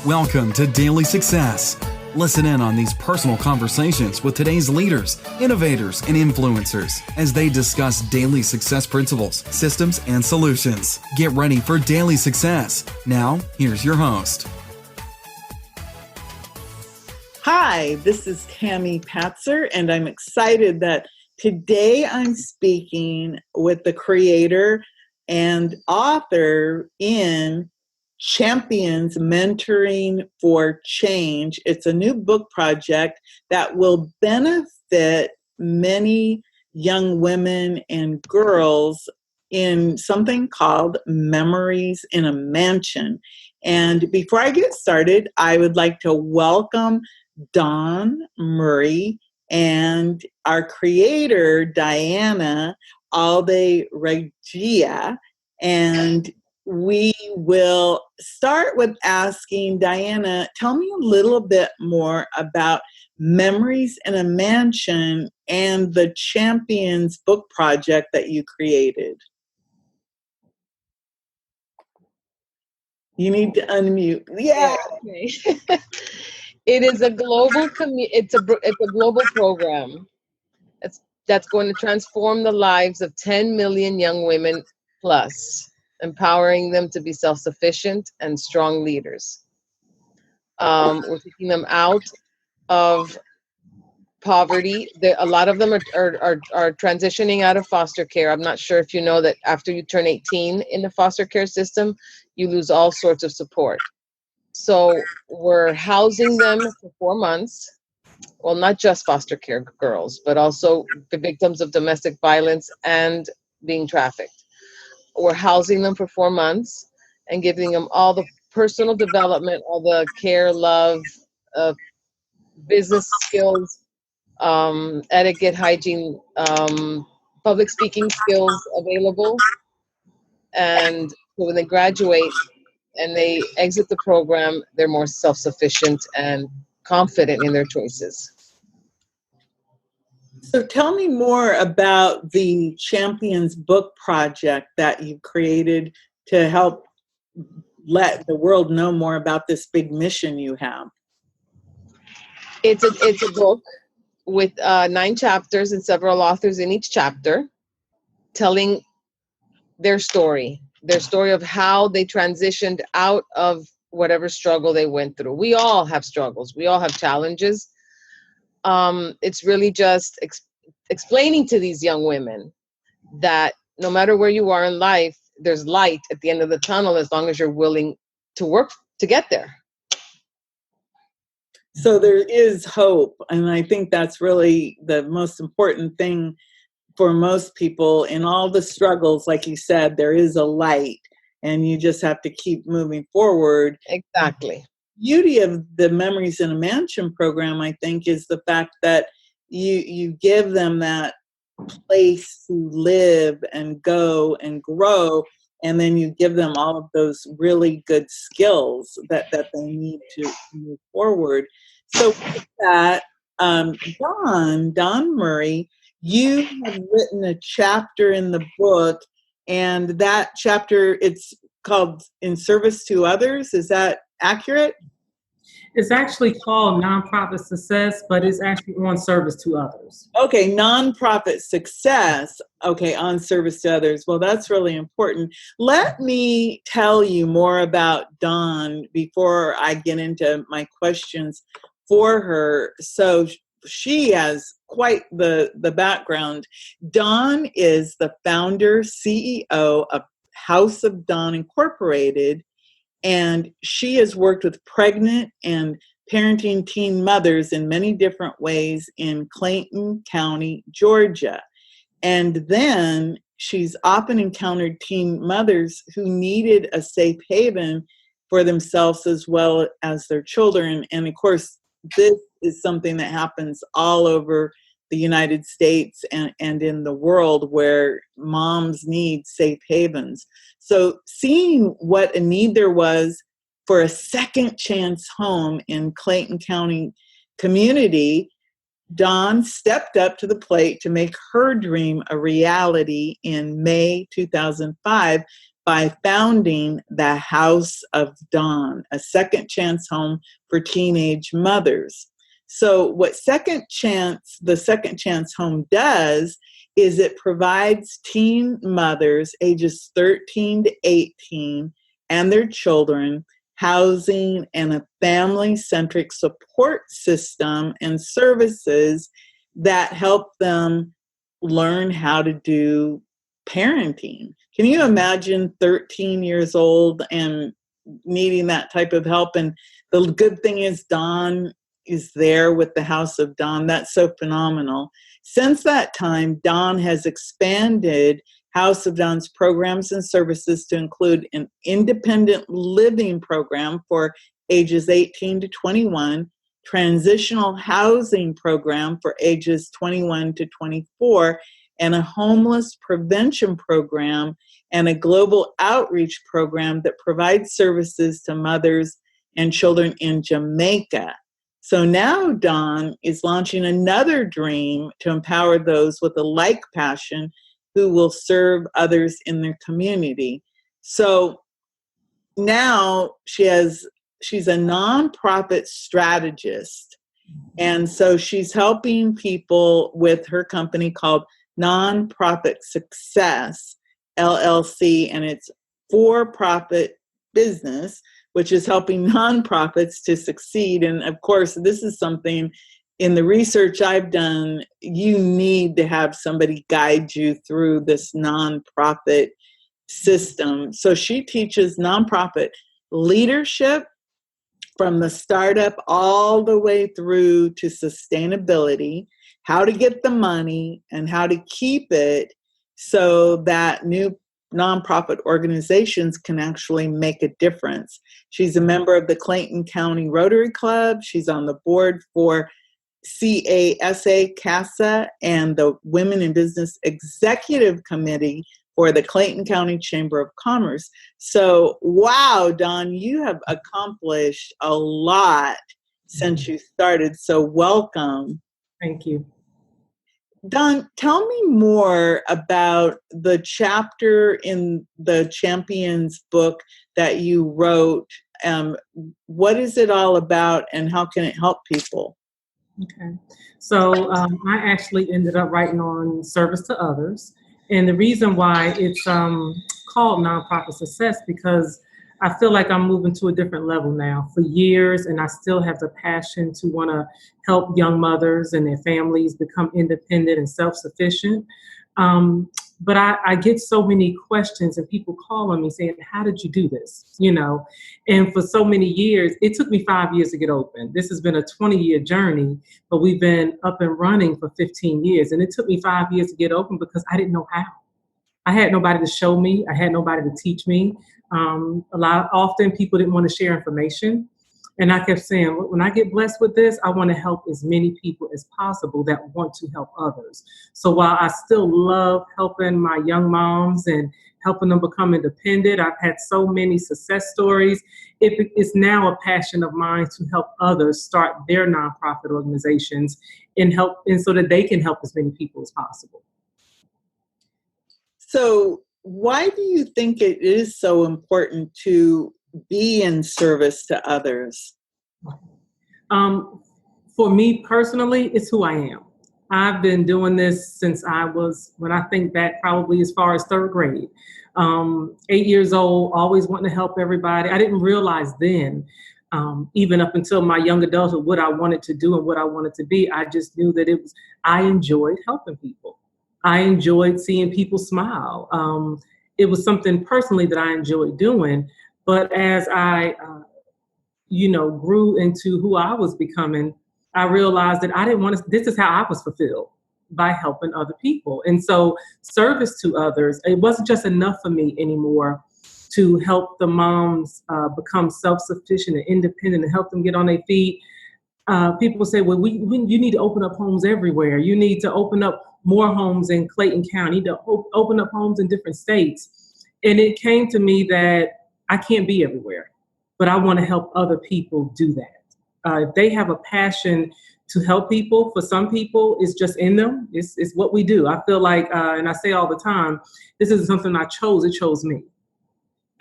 Welcome to Daily Success. Listen in on these personal conversations with today's leaders, innovators, and influencers as they discuss daily success principles, systems, and solutions. Get ready for Daily Success. Now, here's your host. Hi, this is Tammy Patzer, and I'm excited that today I'm speaking with the creator and author in Champions Mentoring for Change. It's a new book project that will benefit many young women and girls in something called Memories in a Mansion. And before I get started, I would like to welcome Dawn Murray and our creator, Diana Alde Regia. And we will start with asking Diana, tell me a little bit more about Memories in a Mansion and the Champions book project that you created. You need to unmute. Yeah. Okay. It is a global it's a global program that's going to transform the lives of 10 million young women plus, empowering them to be self-sufficient and strong leaders. We're taking them out of poverty. A lot of them are transitioning out of foster care. I'm not sure if you know that after you turn 18 in the foster care system, you lose all sorts of support. So we're housing them for 4 months. Well, not just foster care girls, but also the victims of domestic violence and being trafficked. We're housing them for 4 months and giving them all the personal development, all the care, love, business skills, etiquette, hygiene, public speaking skills available. And so when they graduate and they exit the program, they're more self-sufficient and confident in their choices. So tell me more about the Champions book project that you created to help let the world know more about this big mission you have. It's a book with 9 chapters and several authors in each chapter telling their story of how they transitioned out of whatever struggle they went through. We all have struggles. We all have challenges. It's really just explaining to these young women that no matter where you are in life, there's light at the end of the tunnel as long as you're willing to work to get there. So there is hope, and I think that's really the most important thing for most people. In all the struggles, like you said, there is a light, and you just have to keep moving forward. Exactly. Beauty of the Memories in a Mansion program, I think, is the fact that you give them that place to live and go and grow, and then you give them all of those really good skills that they need to move forward. So with that, Dawn Murray, you have written a chapter in the book, and that chapter, it's called In Service to Others. Is that accurate? It's actually called Nonprofit Success, but it's actually on service to others. Okay, nonprofit success. Okay, on service to others. Well, that's really important. Let me tell you more about Dawn before I get into my questions for her. So she has quite the background. Dawn is the founder, CEO of House of Dawn Incorporated, and she has worked with pregnant and parenting teen mothers in many different ways in Clayton County, Georgia. And then she's often encountered teen mothers who needed a safe haven for themselves as well as their children. And of course, this is something that happens all over the United States and in the world, where moms need safe havens. So seeing what a need there was for a second chance home in Clayton County community, Dawn stepped up to the plate to make her dream a reality in May 2005 by founding the House of Dawn, a second chance home for teenage mothers. So what the Second Chance Home does is it provides teen mothers ages 13 to 18 and their children housing and a family-centric support system and services that help them learn how to do parenting. Can you imagine 13 years old and needing that type of help? And the good thing is Dawn is there with the House of Dawn. That's so phenomenal. Since that time, Dawn has expanded House of Dawn's programs and services to include an independent living program for ages 18 to 21, transitional housing program for ages 21 to 24, and a homeless prevention program and a global outreach program that provides services to mothers and children in Jamaica. So now Dawn is launching another dream to empower those with a like passion who will serve others in their community. So now she's a nonprofit strategist. And so she's helping people with her company called Nonprofit Success, LLC, and it's for-profit business, which is helping nonprofits to succeed. And of course, this is something in the research I've done, you need to have somebody guide you through this nonprofit system. So she teaches nonprofit leadership from the startup all the way through to sustainability, how to get the money and how to keep it so that new nonprofit organizations can actually make a difference. She's a member of the Clayton County Rotary Club. She's on the board for CASA and the Women in Business Executive Committee for the Clayton County Chamber of Commerce. So, wow, Dawn, you have accomplished a lot since you started. So welcome. Thank you. Dawn, tell me more about the chapter in the Champions book that you wrote. What is it all about and how can it help people? Okay. So I actually ended up writing on service to others. And the reason why it's called Nonprofit Success, because I feel like I'm moving to a different level now. For years, and I still have the passion to want to help young mothers and their families become independent and self-sufficient. But I get so many questions and people call on me saying, how did you do this? You know, and for so many years, it took me 5 years to get open. This has been a 20-year journey, but we've been up and running for 15 years. And it took me 5 years to get open because I didn't know how. I had nobody to show me. I had nobody to teach me. Often people didn't want to share information. And I kept saying, when I get blessed with this, I want to help as many people as possible that want to help others. So while I still love helping my young moms and helping them become independent, I've had so many success stories. It's now a passion of mine to help others start their nonprofit organizations and so that they can help as many people as possible. So why do you think it is so important to be in service to others? For me personally, it's who I am. I've been doing this since when I think back, probably as far as third grade. 8 years old, always wanting to help everybody. I didn't realize then, even up until my young adulthood, what I wanted to do and what I wanted to be. I just knew that I enjoyed helping people. I enjoyed seeing people smile. It was something personally that I enjoyed doing. But as I, grew into who I was becoming, I realized that I didn't want to, this is how I was fulfilled, by helping other people. And so service to others, it wasn't just enough for me anymore to help the moms become self-sufficient and independent and help them get on their feet. People say, well, you need to open up homes everywhere. You need to open up more homes in Clayton County, to open up homes in different states. And it came to me that I can't be everywhere, but I want to help other people do that. If they have a passion to help people, for some people, it's just in them. It's what we do. I feel like, and I say all the time, this isn't something I chose, it chose me.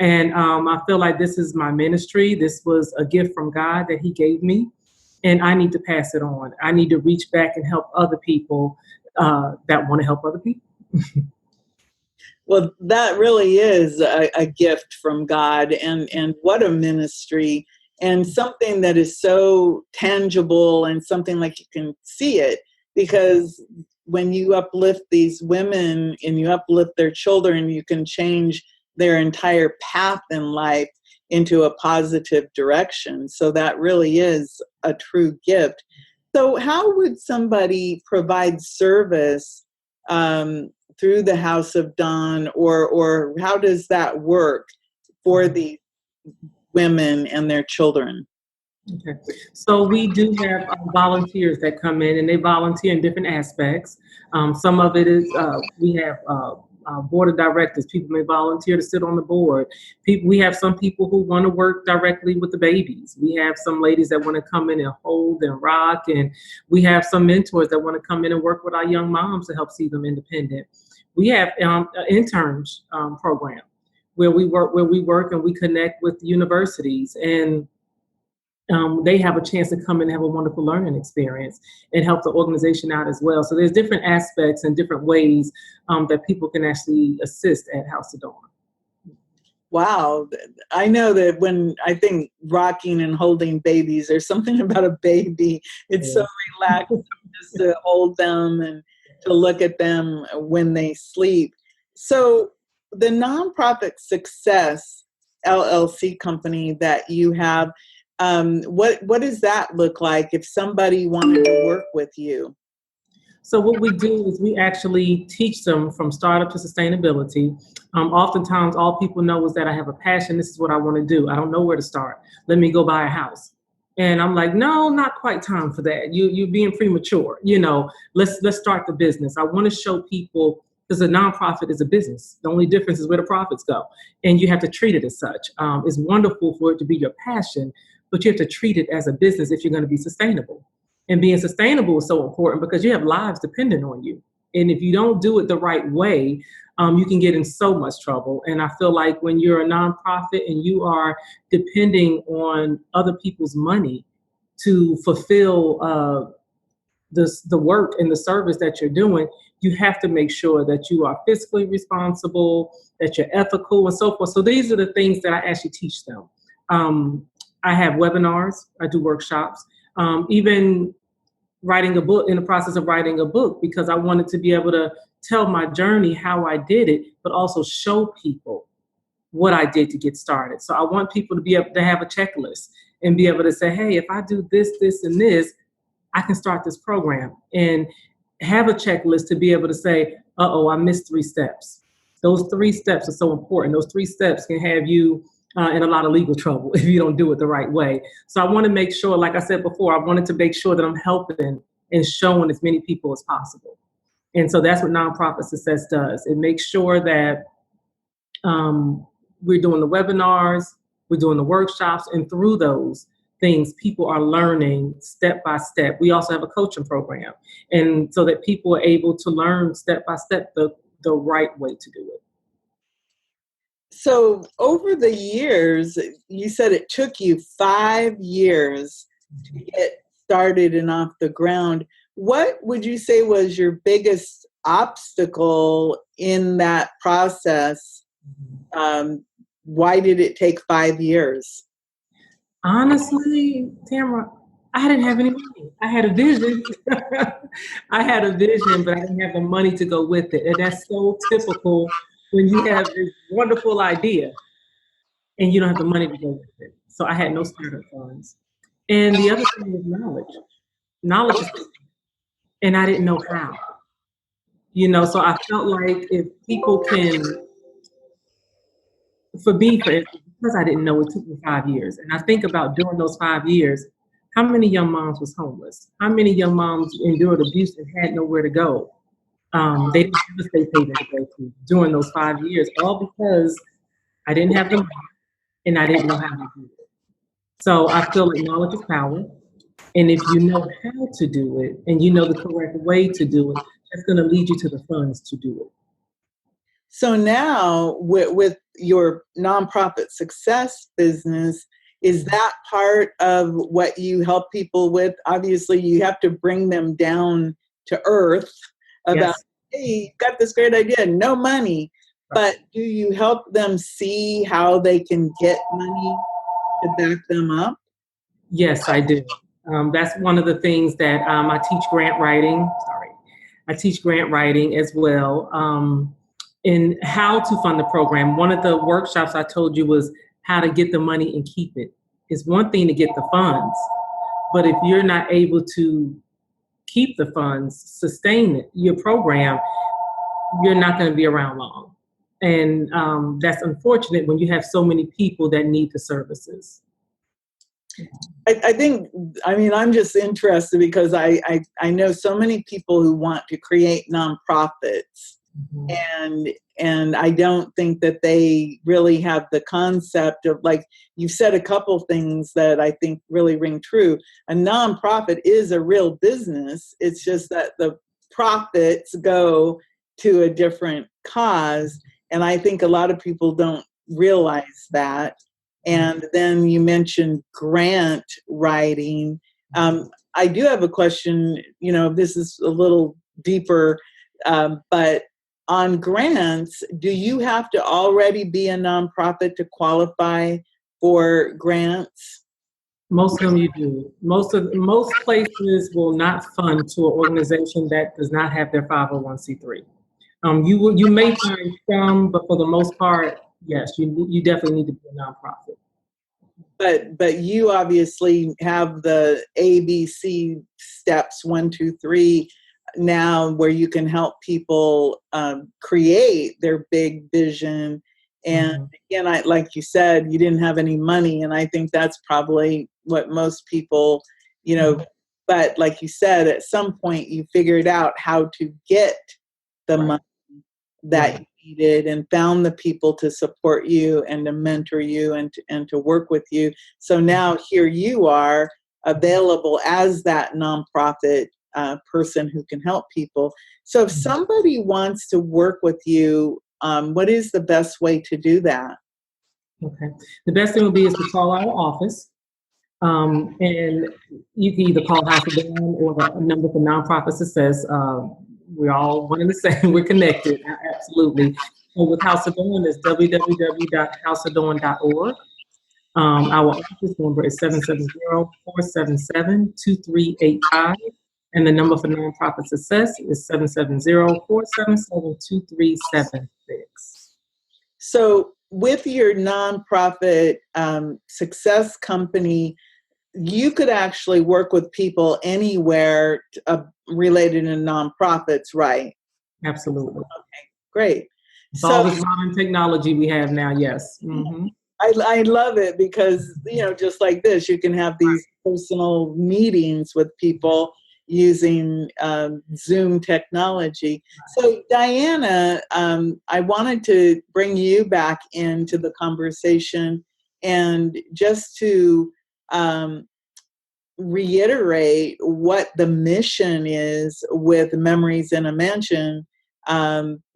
And I feel like this is my ministry. This was a gift from God that he gave me, and I need to pass it on. I need to reach back and help other people that want to help other people. Well, that really is a gift from God, and what a ministry, and something that is so tangible and something like you can see it, because when you uplift these women and you uplift their children, you can change their entire path in life into a positive direction. So that really is a true gift. So how would somebody provide service through the House of Dawn, or how does that work for the women and their children? Okay. So we do have volunteers that come in, and they volunteer in different aspects. Some of it is we have board of directors. People may volunteer to sit on the board. We have some people who want to work directly with the babies. We have some ladies that want to come in and hold and rock, and we have some mentors that want to come in and work with our young moms to help see them independent. We have an interns program where we work and we connect with universities, and they have a chance to come and have a wonderful learning experience and help the organization out as well. So there's different aspects and different ways that people can actually assist at House of Dawn. Wow. I know that when I think rocking and holding babies, there's something about a baby. It's so relaxing just to hold them and to look at them when they sleep. So the Nonprofit Success LLC company that you have, what does that look like if somebody wanted to work with you? So what we do is we actually teach them from startup to sustainability. Oftentimes, all people know is that I have a passion. This is what I want to do. I don't know where to start. Let me go buy a house. And I'm like, no, not quite time for that. You're being premature. Let's start the business. I want to show people, because a nonprofit is a business. The only difference is where the profits go, and you have to treat it as such. It's wonderful for it to be your passion, but you have to treat it as a business if you're going to be sustainable. And being sustainable is so important because you have lives dependent on you. And if you don't do it the right way, you can get in so much trouble. And I feel like when you're a nonprofit and you are depending on other people's money to fulfill the work and the service that you're doing, you have to make sure that you are fiscally responsible, that you're ethical, and so forth. So these are the things that I actually teach them. I have webinars, I do workshops, even writing a book, in the process of writing a book, because I wanted to be able to tell my journey, how I did it, but also show people what I did to get started. So I want people to be able to have a checklist and be able to say, hey, if I do this, this, and this, I can start this program, and have a checklist to be able to say, I missed 3 steps. Those 3 steps are so important. Those 3 steps can have you in a lot of legal trouble if you don't do it the right way. So I want to make sure, like I said before, I wanted to make sure that I'm helping and showing as many people as possible. And so that's what Nonprofit Success does. It makes sure that we're doing the webinars, we're doing the workshops, and through those things, people are learning step by step. We also have a coaching program, and so that people are able to learn step by step the right way to do it. So over the years, you said it took you 5 years to get started and off the ground. What would you say was your biggest obstacle in that process? Why did it take 5 years? Honestly, Tamara, I didn't have any money. I had a vision. I had a vision, but I didn't have the money to go with it. And that's so typical when you have this wonderful idea and you don't have the money to go with it. So I had no startup funds. And the other thing is knowledge. Knowledge is, and I didn't know how. So I felt like if people can, for instance, because I didn't know, it took me 5 years. And I think about during those 5 years, how many young moms was homeless? How many young moms endured abuse and had nowhere to go? They didn't have a safe haven to go to during those 5 years, all because I didn't have the money and I didn't know how to do it. So I feel like knowledge is power. And if you know how to do it and you know the correct way to do it, that's going to lead you to the funds to do it. So now with your nonprofit success business, is that part of what you help people with? Obviously, you have to bring them down to earth about, Yes. hey, you got this great idea, no money. But do you help them see how they can get money to back them up? Yes, I do. That's one of the things that I teach grant writing. Sorry. I teach grant writing as well. In how to fund the program. One of the workshops I told you was how to get the money and keep it. It's one thing to get the funds, but if you're not able to keep the funds, sustain it, your program, you're not going to be around long. And that's unfortunate when you have so many people that need the services. I think, I mean, I'm just interested because I know so many people who want to create nonprofits, and I don't think that they really have the concept of, like, you said a couple things that I think really ring true. A nonprofit is a real business. It's just that the profits go to a different cause. And I think a lot of people don't realize that. And then you mentioned grant writing. I do have a question, this is a little deeper, but on grants, do you have to already be a nonprofit to qualify for grants? Most of them you do. Most places will not fund to an organization that does not have their 501c3. You may find some, but for the most part, yes, you definitely need to be a nonprofit. But you obviously have the ABC steps 1, 2, 3 now, where you can help people create their big vision. And again, like you said, you didn't have any money, and I think that's probably what most people, but like you said, at some point you figured out how to get the money that you needed, and found the people to support you and to mentor you and to work with you. So now here you are, available as that nonprofit person who can help people. So if somebody wants to work with you, what is the best way to do that? Okay. The best thing would be is to call our office. And you can either call House of Dawn or the number for nonprofit success. We're all one and the same. We're connected. Absolutely. So with House of Dawn, it's www.houseofdawn.org. Our office number is 770-477-2385. And the number for nonprofit success is 770-477-2376. So with your nonprofit success company, you could actually work with people anywhere related to nonprofits, right? Absolutely. Okay, great. So all this modern technology we have now, yes. Mm-hmm. I love it because, just like this, you can have these personal meetings with people using Zoom technology. So Diana, I wanted to bring you back into the conversation, and just to reiterate what the mission is with Memories in a Mansion,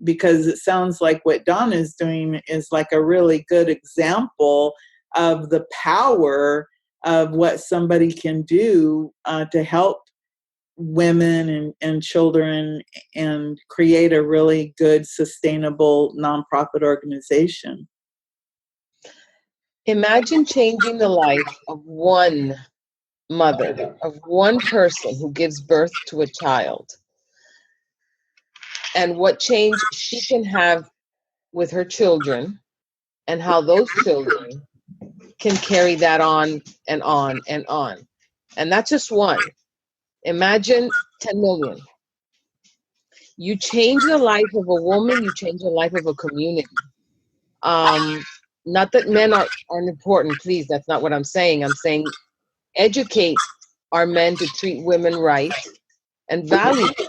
because it sounds like what Dawn is doing is like a really good example of the power of what somebody can do to help women and children and create a really good, sustainable nonprofit organization. Imagine changing the life of one mother, of one person who gives birth to a child, and what change she can have with her children, and how those children can carry that on and on and on. And that's just one. Imagine 10 million. You change the life of a woman, you change the life of a community. Not that men aren't important, please, that's not what I'm saying. I'm saying educate our men to treat women right and value them,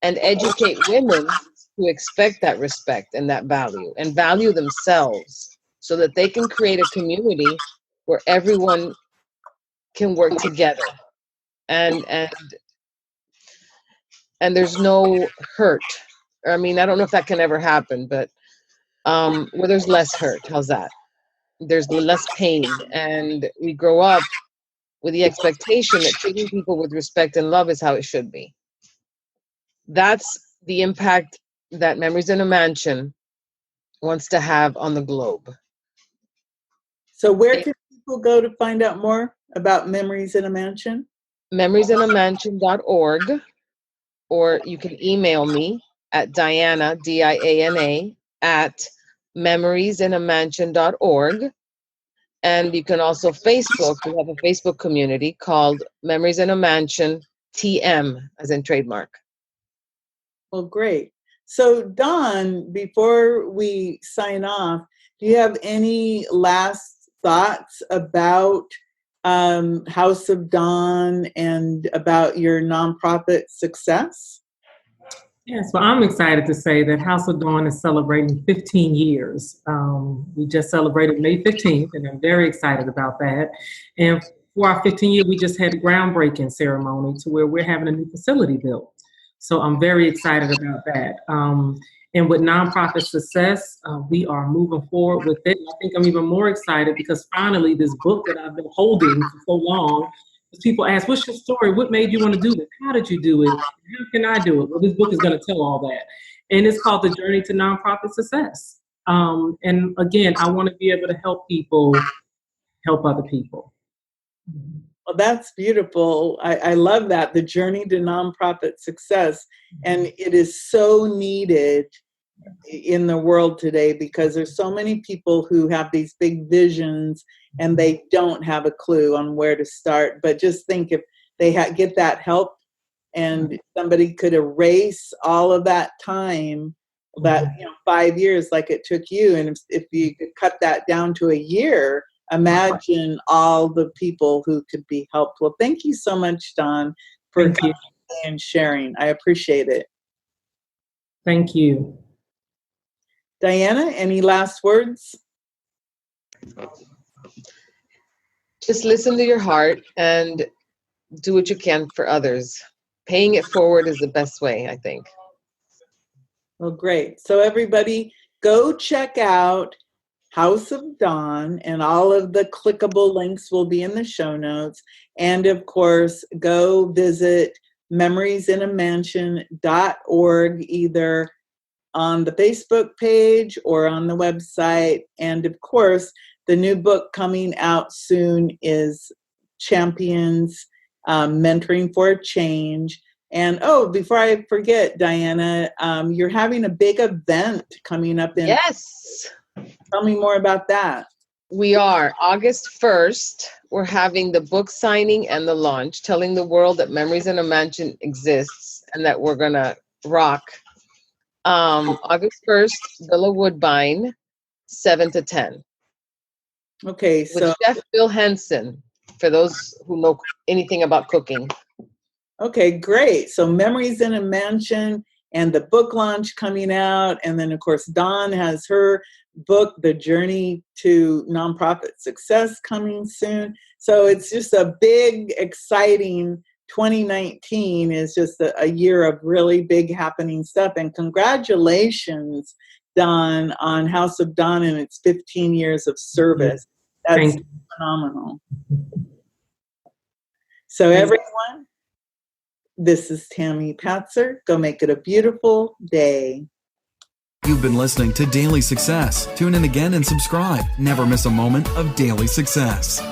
and educate women to expect that respect and that value, and value themselves, so that they can create a community where everyone can work together, and there's no hurt. I mean, I don't know if that can ever happen, but where there's less hurt. How's that? There's less pain, and we grow up with the expectation that treating people with respect and love is how it should be. That's the impact that Memories in a Mansion wants to have on the globe. So where can people go to find out more about Memories in a Mansion? memoriesinamansion.org, or you can email me at Diana, Diana, at memoriesinamansion.org. And you can also Facebook. We have a Facebook community called Memories in a Mansion TM, as in trademark. Well, great. So Dawn, before we sign off, do you have any last thoughts about House of Dawn and about your nonprofit success? Yes, well, I'm excited to say that House of Dawn is celebrating 15 years. We just celebrated May 15th, and I'm very excited about that. And for our 15 year, we just had a groundbreaking ceremony to where we're having a new facility built. So I'm very excited about that. And with nonprofit success, we are moving forward with it. I think I'm even more excited because finally this book that I've been holding for so long, people ask, what's your story? What made you want to do this? How did you do it? How can I do it? Well, this book is going to tell all that. And it's called The Journey to Nonprofit Success. And again, I want to be able to help people help other people. Well, that's beautiful. I love that, The Journey to Nonprofit Success. And it is so needed in the world today because there's so many people who have these big visions and they don't have a clue on where to start. But just think if they get that help and somebody could erase all of that time, that 5 years like it took you, and if you could cut that down to a year, imagine all the people who could be helped. Well, thank you so much, Dawn, for coming and sharing. I appreciate it. Thank you. Diana, any last words? Just listen to your heart and do what you can for others. Paying it forward is the best way, I think. Well, great. So everybody, go check out House of Dawn, and all of the clickable links will be in the show notes. And of course, go visit memoriesinamansion.org, either on the Facebook page or on the website. And of course, the new book coming out soon is Champions, Mentoring for a Change. And before I forget, Diana, you're having a big event coming up in... Yes. Tell me more about that. We are. August 1st, we're having the book signing and the launch, telling the world that Memories in a Mansion exists and that we're going to rock. August 1st, Villa Woodbine, 7 to 10. Okay, so... with Chef Bill Henson, for those who know anything about cooking. Okay, great. So Memories in a Mansion and the book launch coming out. And then, of course, Dawn has her book, The Journey to Nonprofit Success, coming soon. So it's just a big, exciting 2019 is just a year of really big happening stuff. And congratulations, Dawn, on House of Dawn and its 15 years of service. That's phenomenal. So everyone, this is Tammy Patzer. Go make it a beautiful day. You've been listening to Daily Success. Tune in again and subscribe. Never miss a moment of daily success.